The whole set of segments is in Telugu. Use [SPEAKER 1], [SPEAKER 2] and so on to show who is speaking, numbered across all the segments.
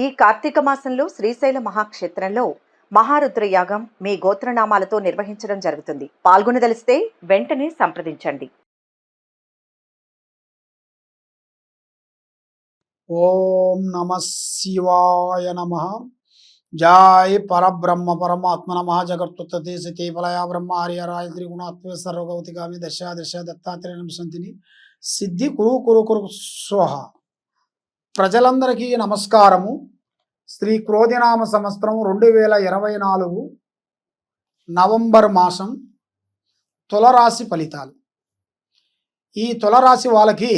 [SPEAKER 1] ఈ కార్తీక మాసంలో శ్రీశైల మహాక్షేత్రంలో మహారుద్ర యాగం మీ గోత్రనామాలతో నిర్వహించడం జరుగుతుంది. పాల్గొనదలిస్తే వెంటనే సంప్రదించండి.
[SPEAKER 2] ఓం నమ శివాయ నమ. జై పరబ్రహ్మ పరమాత్మ నమ. జగత్తుత్తే సతీ ఫలయా బ్రహ్మ హరిహరాయ త్రిగుణాత్మ సర్వగౌతిగామి దశ దశ దత్తాత్రేయం సంతిని సిద్ధి కురు కురు కురు స్వహ. ప్రజలందరికీ నమస్కారము. శ్రీ క్రోధినామ సంవత్సరం 2024 నవంబర్ మాసం తులరాశి ఫలితాలు. ఈ తులరాశి వాళ్ళకి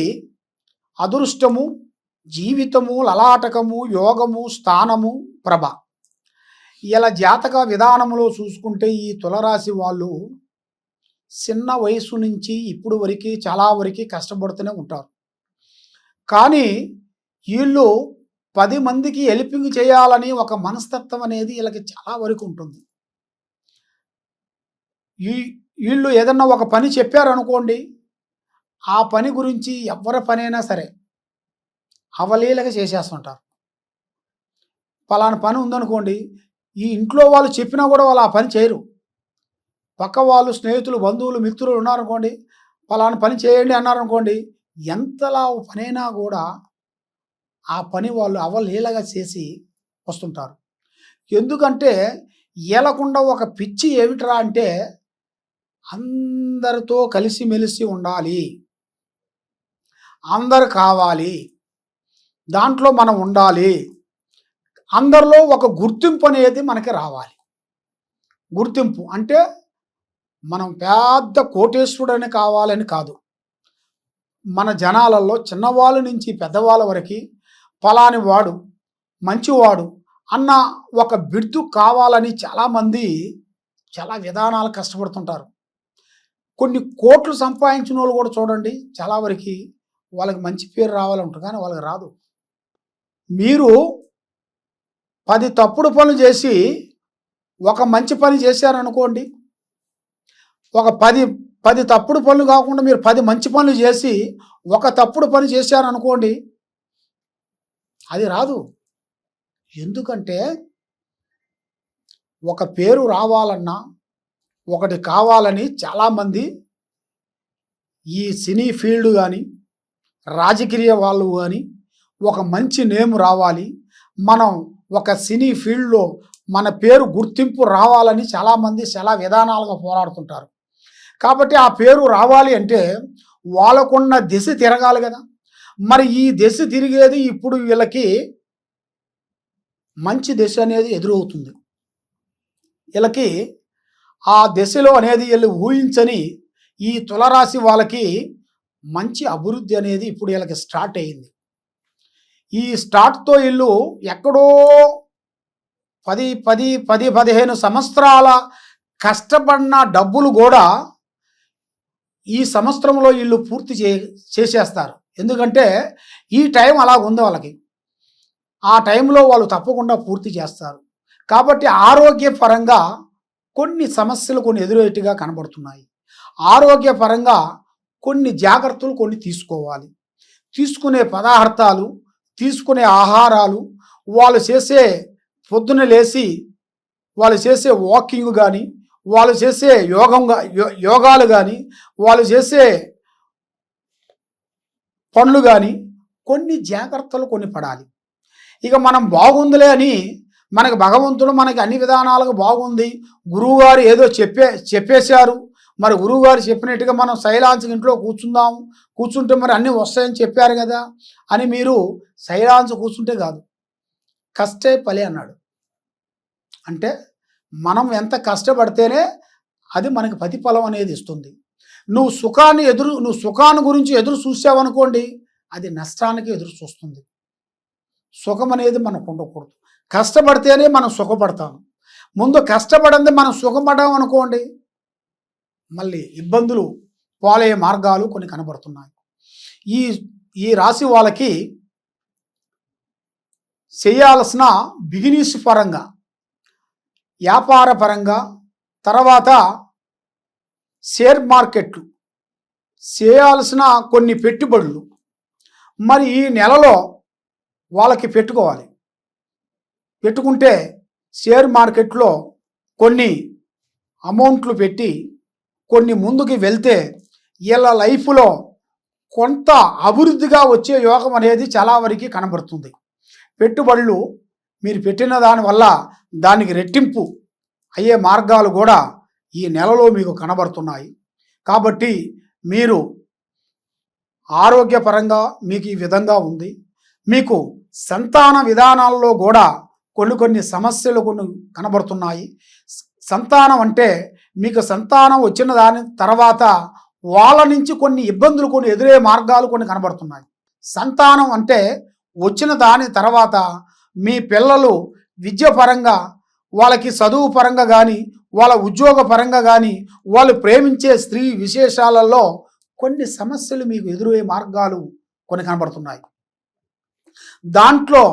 [SPEAKER 2] అదృష్టము, జీవితము, లలాటకము, యోగము, స్థానము, ప్రభ. ఇలా జాతక విధానంలో చూసుకుంటే ఈ తులరాశి వాళ్ళు చిన్న వయసు నుంచి ఇప్పుడు వరకు చాలా వరకు కష్టపడుతూనే ఉంటారు. కానీ వీళ్ళు 10 మందికి హెల్పింగ్ చేయాలని ఒక మనస్తత్వం అనేది వీళ్ళకి చాలా వరకు ఉంటుంది. వీళ్ళు ఏదన్నా ఒక పని చెప్పారనుకోండి, ఆ పని గురించి ఎవరి పనైనా సరే అవలీలగా చేసేస్తుంటారు. పలానా పని ఉందనుకోండి, ఈ ఇంట్లో వాళ్ళు చెప్పినా కూడా వాళ్ళు ఆ పని చేయరు. పక్క వాళ్ళు, స్నేహితులు, బంధువులు, మిత్రులు ఉన్నారనుకోండి, పలానా పని చేయండి అన్నారనుకోండి, ఎంతలా పనైనా కూడా ఆ పని వాళ్ళు అవలీలగా చేసి వస్తుంటారు. ఎందుకంటే వీళ్ళకుండా ఒక పిచ్చి ఏమిట్రా అంటే అందరితో కలిసిమెలిసి ఉండాలి, అందరు కావాలి, దాంట్లో మనం ఉండాలి, అందరిలో ఒక గుర్తింపు అనేది మనకి రావాలి. గుర్తింపు అంటే మనం పెద్ద కోటేశ్వరుడని కావాలని కాదు. మన జనాలలో చిన్నవాళ్ళ నుంచి పెద్దవాళ్ళ వరకు ఫలాని వాడు మంచివాడు అన్న ఒక బిర్దు కావాలని చాలామంది చాలా విధానాలు కష్టపడుతుంటారు. కొన్ని కోట్లు సంపాదించిన వాళ్ళు కూడా చూడండి, చాలా వరకు వాళ్ళకి మంచి పేరు రావాలంటారు, కానీ వాళ్ళకి రాదు. మీరు 10 తప్పుడు పనులు చేసి ఒక మంచి పని చేశారనుకోండి, ఒక 10 తప్పుడు పనులు కాకుండా మీరు 10 మంచి పనులు చేసి ఒక తప్పుడు పని చేశారనుకోండి, అది రాదు. ఎందుకంటే ఒక పేరు రావాలన్నా ఒకటి కావాలని చాలామంది ఈ సినీ ఫీల్డ్ కానీ రాజకీయ వాళ్ళు కానీ ఒక మంచి నేమ్ రావాలి, మనం ఒక సినీ ఫీల్డ్లో మన పేరు గుర్తింపు రావాలని చాలామంది చాలా విధానాలుగా పోరాడుతుంటారు. కాబట్టి ఆ పేరు రావాలి అంటే వాళ్ళకున్న దిశ తిరగాలి కదా. మరి ఈ దిశ తిరిగేది ఇప్పుడు వీళ్ళకి మంచి దిశ అనేది ఎదురవుతుంది. వీళ్ళకి ఆ దిశలో అనేది వీళ్ళు ఊహించని ఈ తులరాశి వాళ్ళకి మంచి అభివృద్ధి అనేది ఇప్పుడు వీళ్ళకి స్టార్ట్ అయింది. ఈ స్టార్ట్తో వీళ్ళు ఎక్కడో 10-15 సంవత్సరాల కష్టపడిన డబ్బులు కూడా ఈ సంవత్సరంలో వీళ్ళు పూర్తి చేసేస్తారు. ఎందుకంటే ఈ టైం అలా ఉంది వాళ్ళకి. ఆ టైంలో వాళ్ళు తప్పకుండా పూర్తి చేస్తారు. కాబట్టి ఆరోగ్యపరంగా కొన్ని సమస్యలు కొన్ని ఎదురయ్యేట్టుగా కనబడుతున్నాయి. ఆరోగ్యపరంగా కొన్ని జాగ్రత్తలు కొన్ని తీసుకోవాలి. తీసుకునే పదార్థాలు, తీసుకునే ఆహారాలు, వాళ్ళు చేసే పొద్దున లేచి వాళ్ళు చేసే వాకింగ్ కానీ, వాళ్ళు చేసే యోగాలు కానీ, వాళ్ళు చేసే పనులు కానీ కొన్ని జాగ్రత్తలు కొన్ని పడాలి. ఇక మనం బాగుందిలే అని మనకు భగవంతుడు మనకి అన్ని విధానాలకు బాగుంది, గురువుగారు ఏదో చెప్పేశారు, మరి గురువుగారు చెప్పినట్టుగా మనం సైలాన్స్ ఇంట్లో కూర్చుంటే మరి అన్నీ వస్తాయని చెప్పారు కదా అని మీరు సైలాన్స్ కూర్చుంటే కాదు, కష్టే ఫలి అన్నాడు. అంటే మనం ఎంత కష్టపడితేనే అది మనకి ప్రతిఫలం అనేది ఇస్తుంది. నువ్వు సుఖాన్ని గురించి ఎదురు చూసావనుకోండి, అది నష్టానికి ఎదురు చూస్తుంది. సుఖం అనేది మనకు ఉండకూడదు. కష్టపడితేనే మనం సుఖపడతాం. ముందు కష్టపడింది మనం సుఖపడ్డాం అనుకోండి, మళ్ళీ ఇబ్బందులు పాలయ్యే మార్గాలు కొన్ని కనబడుతున్నాయి. ఈ రాశి వాళ్ళకి చేయాల్సిన బిజినెస్ పరంగా, వ్యాపార పరంగా, తర్వాత షేర్ మార్కెట్లు చేయాల్సిన కొన్ని పెట్టుబడులు మరి ఈ నెలలో వాళ్ళకి పెట్టుకోవాలి. పెట్టుకుంటే షేర్ మార్కెట్లో కొన్ని అమౌంట్లు పెట్టి కొన్ని ముందుకు వెళ్తే వీళ్ళ లైఫ్లో కొంత అభివృద్ధిగా వచ్చే యోగం అనేది చాలా వరకు కనబడుతుంది. పెట్టుబడులు మీరు పెట్టిన దానివల్ల దానికి రెట్టింపు అయ్యే మార్గాలు కూడా ఈ నెలలో మీకు కనబడుతున్నాయి. కాబట్టి మీరు ఆరోగ్యపరంగా మీకు ఈ విధంగా ఉంది. మీకు సంతాన విధానాల్లో కూడా కొన్ని సమస్యలు కొన్ని కనబడుతున్నాయి. సంతానం అంటే మీకు సంతానం వచ్చిన దాని తర్వాత వాళ్ళ నుంచి కొన్ని ఇబ్బందులు కొన్ని ఎదురయ్యే మార్గాలు కొన్ని కనబడుతున్నాయి. సంతానం అంటే వచ్చిన దాని తర్వాత మీ పిల్లలు విద్య పరంగా వాళ్ళకి చదువు పరంగా కానీ వాళ్ళ ఉద్యోగ పరంగా కానీ వాళ్ళు ప్రేమించే స్త్రీ విశేషాలలో కొన్ని సమస్యలు మీకు ఎదురయ్యే మార్గాలు కొన్ని కనబడుతున్నాయి. దాంట్లో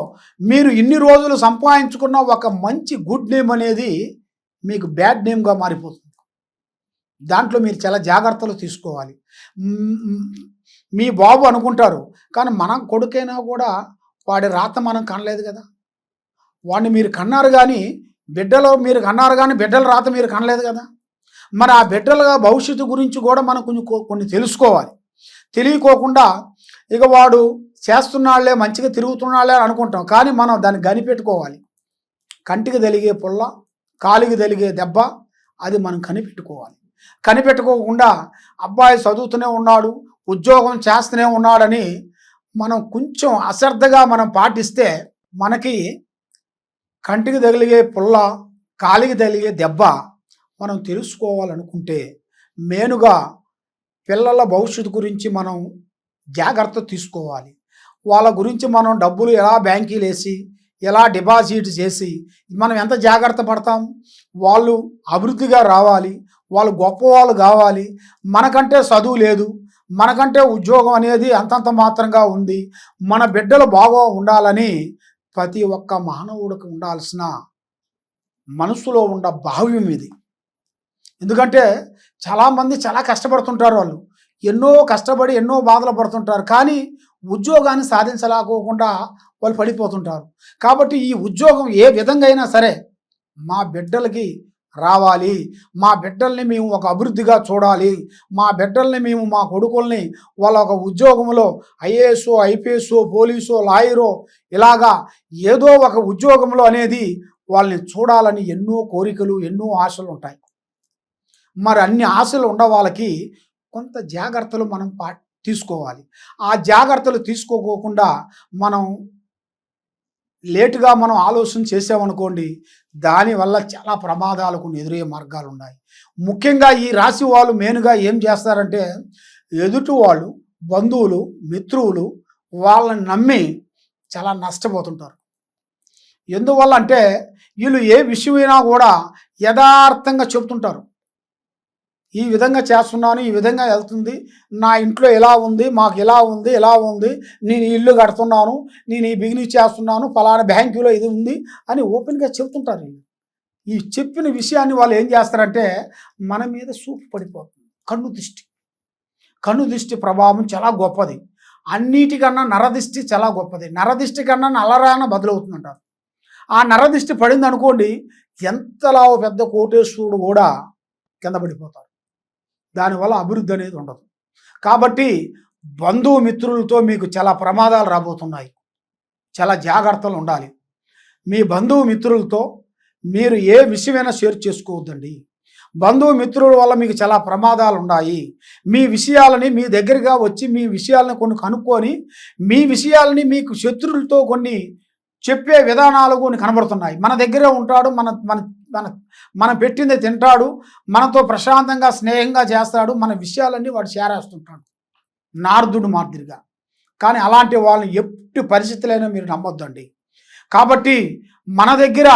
[SPEAKER 2] మీరు ఇన్ని రోజులు సంపాదించుకున్న ఒక మంచి గుడ్ నేమ్ అనేది మీకు బ్యాడ్ నేమ్గా మారిపోతుంది. దాంట్లో మీరు చాలా జాగ్రత్తలు తీసుకోవాలి. మీ బాబు అనుకుంటారు, కానీ మనం కొడుకైనా కూడా వాడి రాత మనం కనలేదు కదా. వాడిని మీరు కన్నారు కానీ బిడ్డలో మీరు కన్నారు కానీ బిడ్డల రాత మీరు కనలేదు కదా. మరి ఆ బిడ్డల భవిష్యత్తు గురించి కూడా మనం కొన్ని తెలుసుకోవాలి. తెలియకోకుండా ఇక వాడు చేస్తున్నాళ్లే మంచిగా తిరుగుతున్నాళ్లే అని అనుకుంటాం, కానీ మనం దాన్ని కనిపెట్టుకోవాలి. కంటికి తలిగే పుల్ల, కాలికి తలిగే దెబ్బ, అది మనం కనిపెట్టుకోవాలి. కనిపెట్టుకోకుండా అబ్బాయి చదువుతూనే ఉన్నాడు, ఉద్యోగం చేస్తూనే ఉన్నాడని మనం కొంచెం అశ్రద్ధగా మనం పాటిస్తే మనకి కంటికి తగిలిగే పుల్ల, కాలికి తగిలిగే దెబ్బ మనం తెలుసుకోవాలనుకుంటే మెయిన్గా పిల్లల భవిష్యత్తు గురించి మనం జాగ్రత్త తీసుకోవాలి. వాళ్ళ గురించి మనం డబ్బులు ఎలా బ్యాంకీలు వేసి ఎలా డిపాజిట్ చేసి మనం ఎంత జాగ్రత్త పడతాం. వాళ్ళు అభివృద్ధిగా రావాలి, వాళ్ళు గొప్పవాళ్ళు కావాలి. మనకంటే చదువు లేదు, మనకంటే ఉద్యోగం అనేది అంతంత మాత్రంగా ఉంది. మన బిడ్డలు బాగా ఉండాలని ప్రతి ఒక్క మానవుడికి ఉండాల్సిన మనసులో ఉన్న భావ్యం ఇది. ఎందుకంటే చాలామంది చాలా కష్టపడుతుంటారు, వాళ్ళు ఎన్నో కష్టపడి ఎన్నో బాధలు పడుతుంటారు, కానీ ఉద్యోగాన్ని సాధించలేకోకుండా వాళ్ళు పడిపోతుంటారు. కాబట్టి ఈ ఉద్యోగం ఏ విధంగా అయినా సరే మా బిడ్డలకి రావాలి, మా బిడ్డల్ని మేము ఒక అభివృద్ధిగా చూడాలి, మా బిడ్డల్ని మేము మా కొడుకుల్ని వాళ్ళ ఒక ఉద్యోగంలో ఐఏఎస్ ఐపీఎస్ పోలీసో లాయరో ఇలాగా ఏదో ఒక ఉద్యోగంలో అనేది వాళ్ళని చూడాలని ఎన్నో కోరికలు ఎన్నో ఆశలు ఉంటాయి. మరి అన్ని ఆశలు ఉన్న వాళ్ళకి కొంత జాగ్రత్తలు మనం తీసుకోవాలి. ఆ జాగ్రత్తలు తీసుకోకుండా మనం లేటుగా మనం ఆలోచన చేసామనుకోండి, దానివల్ల చాలా ప్రమాదాలు కొన్ని ఎదురయ్యే మార్గాలు ఉన్నాయి. ముఖ్యంగా ఈ రాశి వాళ్ళు మెయిన్గా ఏం చేస్తారంటే ఎదుటి వాళ్ళు బంధువులు మిత్రులు వాళ్ళని నమ్మి చాలా నష్టపోతుంటారు. ఎందువల్ల అంటే వీళ్ళు ఏ విషయమైనా కూడా యథార్థంగా చెబుతుంటారు. ఈ విధంగా చేస్తున్నాను, ఈ విధంగా వెళ్తుంది, నా ఇంట్లో ఎలా ఉంది, మాకు ఎలా ఉంది, ఎలా ఉంది, నేను ఇల్లు కడుతున్నాను, నేను ఈ బిజినెస్ చేస్తున్నాను, ఫలానా బ్యాంకులో ఇది ఉంది అని ఓపెన్గా చెబుతుంటారు. ఈ చెప్పిన విషయాన్ని వాళ్ళు ఏం చేస్తారంటే మన మీద చూపు పడిపోతుంది. కన్ను దృష్టి ప్రభావం చాలా గొప్పది. అన్నిటికన్నా నరదిష్టి చాలా గొప్పది. నరదిష్టి కన్నా నల్లరాన బదులవుతుందంటారు. ఆ నరదిష్టి పడింది అనుకోండి, ఎంతలా పెద్ద కోటేశ్వరుడు కూడా కింద పడిపోతారు. దానివల్ల అభివృద్ధి అనేది ఉండదు. కాబట్టి బంధుమిత్రులతో మీకు చాలా ప్రమాదాలు రాబోతున్నాయి. చాలా జాగ్రత్తలు ఉండాలి. మీ బంధుమిత్రులతో మీరు ఏ విషయమైనా షేర్ చేసుకోవద్దండి. బంధుమిత్రుల వల్ల మీకు చాలా ప్రమాదాలు ఉన్నాయి. మీ విషయాలని మీ దగ్గరగా వచ్చి మీ విషయాలను కొన్ని కనుక్కొని మీ విషయాలని మీకు శత్రువులతో కొన్ని చెప్పే విధానాలు కొన్ని కనబడుతున్నాయి. మన దగ్గరే ఉంటాడు, మన మన మన మనం పెట్టింది తింటాడు, మనతో ప్రశాంతంగా స్నేహంగా చేస్తాడు, మన విషయాలన్నీ వాడు చేరేస్తుంటాడు నారదుడు మాదిరిగా. కానీ అలాంటి వాళ్ళని ఎట్టి పరిస్థితులైనా మీరు నమ్మొద్దండి. కాబట్టి మన దగ్గర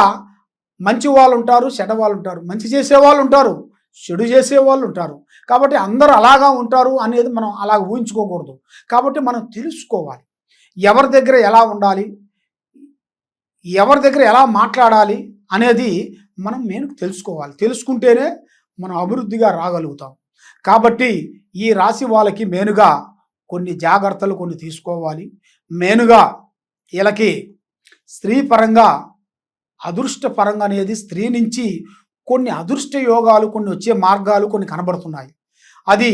[SPEAKER 2] మంచి వాళ్ళు ఉంటారు, చెడ్డ వాళ్ళు ఉంటారు, మంచి చేసేవాళ్ళు ఉంటారు, చెడు చేసేవాళ్ళు ఉంటారు. కాబట్టి అందరూ అలాగా ఉంటారు అనేది మనం అలా ఊహించుకోకూడదు. కాబట్టి మనం తెలుసుకోవాలి ఎవరి దగ్గర ఎలా ఉండాలి, ఎవరి దగ్గర ఎలా మాట్లాడాలి అనేది మనం మెయిన్గా తెలుసుకోవాలి. తెలుసుకుంటేనే మనం అభివృద్ధిగా రాగలుగుతాం. కాబట్టి ఈ రాశి వాళ్ళకి మెయిన్గా కొన్ని జాగ్రత్తలు కొన్ని తీసుకోవాలి. మెయిన్గా వీళ్ళకి స్త్రీ పరంగా అదృష్ట పరంగా అనేది స్త్రీ నుంచి కొన్ని అదృష్ట యోగాలు, కొన్ని వచ్చే మార్గాలు కొన్ని కనబడుతున్నాయి. అది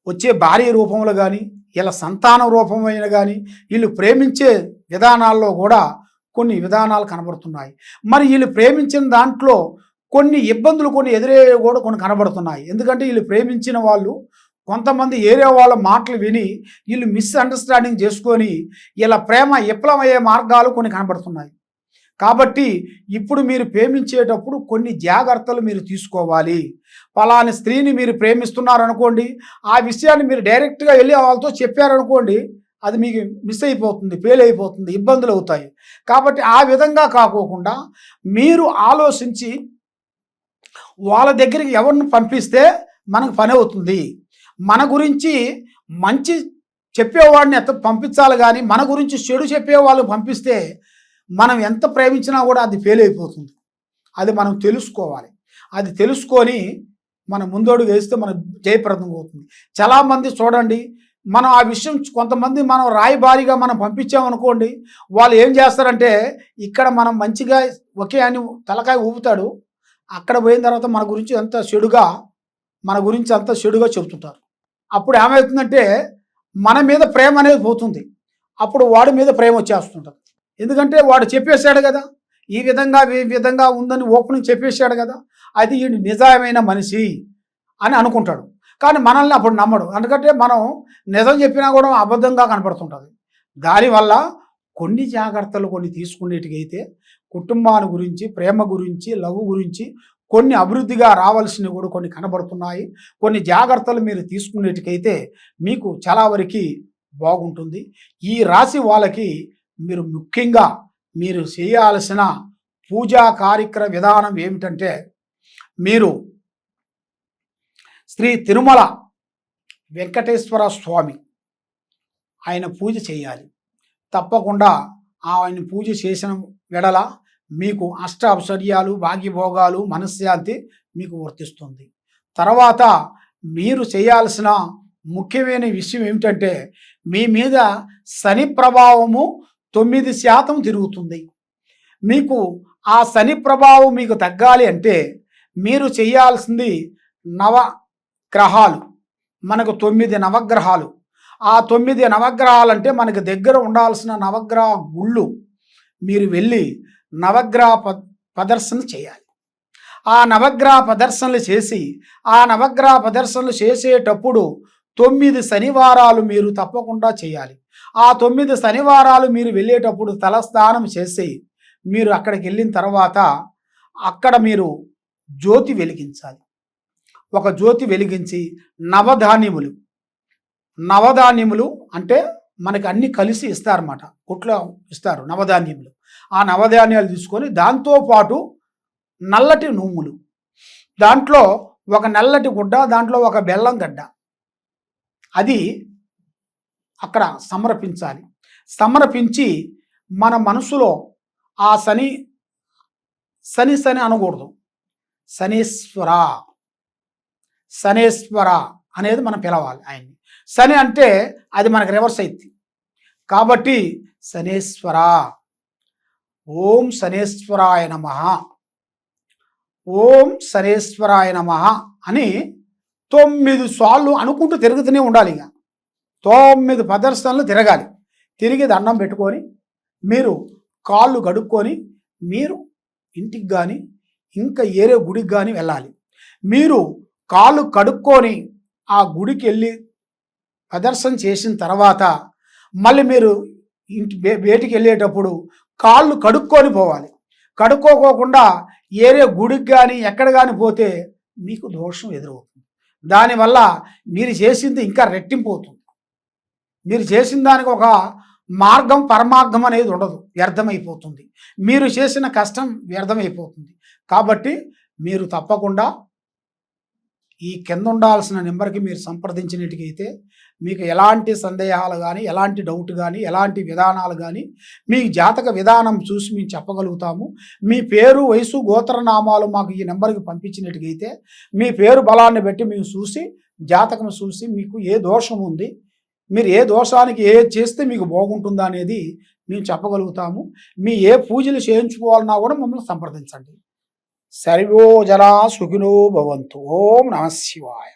[SPEAKER 2] వచ్చే భార్య రూపంలో కానీ, ఇలా సంతానం రూపమైన కానీ, వీళ్ళు ప్రేమించే విధానాల్లో కూడా కొన్ని విధానాలు కనబడుతున్నాయి. మరి వీళ్ళు ప్రేమించిన దాంట్లో కొన్ని ఇబ్బందులు కొన్ని ఎదురయ్యే కూడా కొన్ని కనబడుతున్నాయి. ఎందుకంటే వీళ్ళు ప్రేమించిన వాళ్ళు కొంతమంది ఏరియా వాళ్ళ మాటలు విని వీళ్ళు మిస్అండర్స్టాండింగ్ చేసుకొని ఇలా ప్రేమ విఫలమయ్యే మార్గాలు కొన్ని కనబడుతున్నాయి. కాబట్టి ఇప్పుడు మీరు ప్రేమించేటప్పుడు కొన్ని జాగ్రత్తలు మీరు తీసుకోవాలి. పలాని స్త్రీని మీరు ప్రేమిస్తున్నారనుకోండి, ఆ విషయాన్ని మీరు డైరెక్ట్గా వెళ్ళి వాళ్ళతో చెప్పారనుకోండి, అది మీకు మిస్ అయిపోతుంది, ఫెయిల్ అయిపోతుంది, ఇబ్బందులు అవుతాయి. కాబట్టి ఆ విధంగా కాకోకుండా మీరు ఆలోచించి వాళ్ళ దగ్గరికి ఎవరిని పంపిస్తే మనకు పని అవుతుంది. మన గురించి మంచి చెప్పేవాడిని పంపించాలి, కానీ మన గురించి చెడు చెప్పేవాళ్ళు పంపిస్తే మనం ఎంత ప్రేమించినా కూడా అది ఫెయిల్ అయిపోతుంది. అది మనం తెలుసుకోవాలి. అది తెలుసుకొని మనం ముందడుగు వేస్తే మనకు జయప్రదం అవుతుంది. చాలామంది చూడండి, మనం ఆ విషయం కొంతమంది మనం రాయబారిగా మనం పంపించామనుకోండి, వాళ్ళు ఏం చేస్తారంటే ఇక్కడ మనం మంచిగా ఒకే అని తలకాయ ఊపుతాడు, అక్కడ పోయిన తర్వాత మన గురించి అంత చెడుగా చెబుతుంటారు. అప్పుడు ఏమవుతుందంటే మన మీద ప్రేమ అనేది పోతుంది. అప్పుడు వాడి మీద ప్రేమ వచ్చేస్తుంటుంది. ఎందుకంటే వాడు చెప్పేశాడు కదా, ఈ విధంగా ఉందని ఓపెనింగ్ చెప్పేశాడు కదా, అది ఈ నిజమైన మనిషి అని అనుకుంటాడు. కానీ మనల్ని అప్పుడు నమ్మడు. ఎందుకంటే మనం నిజం చెప్పినా కూడా అబద్ధంగా కనపడుతుంటుంది. దానివల్ల కొన్ని జాగ్రత్తలు కొన్ని తీసుకునేటికైతే కుటుంబాన్ని గురించి, ప్రేమ గురించి, లవ్ గురించి కొన్ని అభివృద్ధిగా రావాల్సినవి కూడా కొన్ని కనబడుతున్నాయి. కొన్ని జాగ్రత్తలు మీరు తీసుకునేటికైతే మీకు చాలా వరకు బాగుంటుంది. ఈ రాశి వాళ్ళకి మీరు ముఖ్యంగా మీరు చేయాల్సిన పూజా కార్యక్రమ విధానం ఏమిటంటే, మీరు శ్రీ తిరుమల వెంకటేశ్వర స్వామి ఆయన పూజ చేయాలి. తప్పకుండా ఆయన పూజ చేసిన వెడల మీకు అష్ట ఐశ్వర్యాలు, భాగ్యభోగాలు, మనశ్శాంతి మీకు వర్తిస్తుంది. తర్వాత మీరు చేయాల్సిన ముఖ్యమైన విషయం ఏమిటంటే, మీ మీద శని ప్రభావము 9% తిరుగుతుంది. మీకు ఆ శని ప్రభావం మీకు తగ్గాలి అంటే మీరు చేయాల్సింది నవగ్రహాలు. మనకు 9 నవగ్రహాలు. ఆ 9 నవగ్రహాలు అంటే మనకు దగ్గర ఉండాల్సిన నవగ్రహ గుళ్ళు మీరు వెళ్ళి నవగ్రహ ప్రదర్శన చేయాలి. ఆ నవగ్రహ ప్రదర్శనలు చేసేటప్పుడు 9 శనివారాలు మీరు తప్పకుండా చేయాలి. ఆ 9 శనివారాలు మీరు వెళ్ళేటప్పుడు తలస్నానం చేసి మీరు అక్కడికి వెళ్ళిన తర్వాత అక్కడ మీరు జ్యోతి వెలిగించాలి. ఒక జ్యోతి వెలిగించి నవధాన్యములు అంటే మనకి అన్ని కలిసి ఇస్తారన్నమాట. కొట్లో ఇస్తారు నవధాన్యములు. ఆ నవధాన్యాలు తీసుకొని దాంతోపాటు నల్లటి నూములు, దాంట్లో ఒక నల్లటి గుడ్డ, దాంట్లో ఒక బెల్లం గడ్డ, అది అక్కడ సమర్పించి మన మనసులో ఆ శని అనకూడదు, శనేశ్వర అనేది మనం పిలవాలి ఆయన్ని. శని అంటే అది మనకు రివర్స్ అయింది. కాబట్టి శనేశ్వర, ఓం శనేశ్వరాయ నమః, ఓం శనేశ్వరాయ నమః అని 9 సార్లు అనుకుంటూ తిరుగుతూనే ఉండాలి. ఇక 9 ప్రదర్శనలు తిరగాలి. తిరిగి దండం పెట్టుకొని మీరు కాళ్ళు కడుక్కొని మీరు ఇంటికి కానీ ఇంకా ఏరే గుడికి కానీ వెళ్ళాలి. మీరు కాళ్ళు కడుక్కొని ఆ గుడికి వెళ్ళి ప్రదర్శన చేసిన తర్వాత మళ్ళీ మీరు బయటికి వెళ్ళేటప్పుడు కాళ్ళు కడుక్కొని పోవాలి. కడుక్కోకుండా ఏరే గుడికి కానీ ఎక్కడ కానీ పోతే మీకు దోషం ఎదురవుతుంది. దానివల్ల మీరు చేసింది ఇంకా రెట్టింపు అవుతుంది. మీరు చేసిన దానికి ఒక మార్గం, పరమార్థం అనేది ఉండదు, వ్యర్థమైపోతుంది. మీరు చేసిన కష్టం వ్యర్థమైపోతుంది. కాబట్టి మీరు తప్పకుండా ఈ కింద ఉండాల్సిన నెంబర్కి మీరు సంప్రదించినట్టుకైతే మీకు ఎలాంటి సందేహాలు కానీ, ఎలాంటి డౌట్ కానీ, ఎలాంటి విధానాలు కానీ మీ జాతక విధానం చూసి మేము చెప్పగలుగుతాము. మీ పేరు, వయసు, గోత్రనామాలు మాకు ఈ నెంబర్కి పంపించినట్టుకైతే మీ పేరు బలాన్ని బట్టి మేము చూసి, జాతకం చూసి మీకు ఏ దోషం ఉంది, మీరు ఏ దోషానికి ఏ చేస్తే మీకు బాగుంటుందా అనేది మేము చెప్పగలుగుతాము. మీ ఏ పూజలు చేయించుకోవాలన్నా కూడా మమ్మల్ని సంప్రదించండి. సర్వో జనా సుఖినో భవంతు. ఓం నమః శివాయ.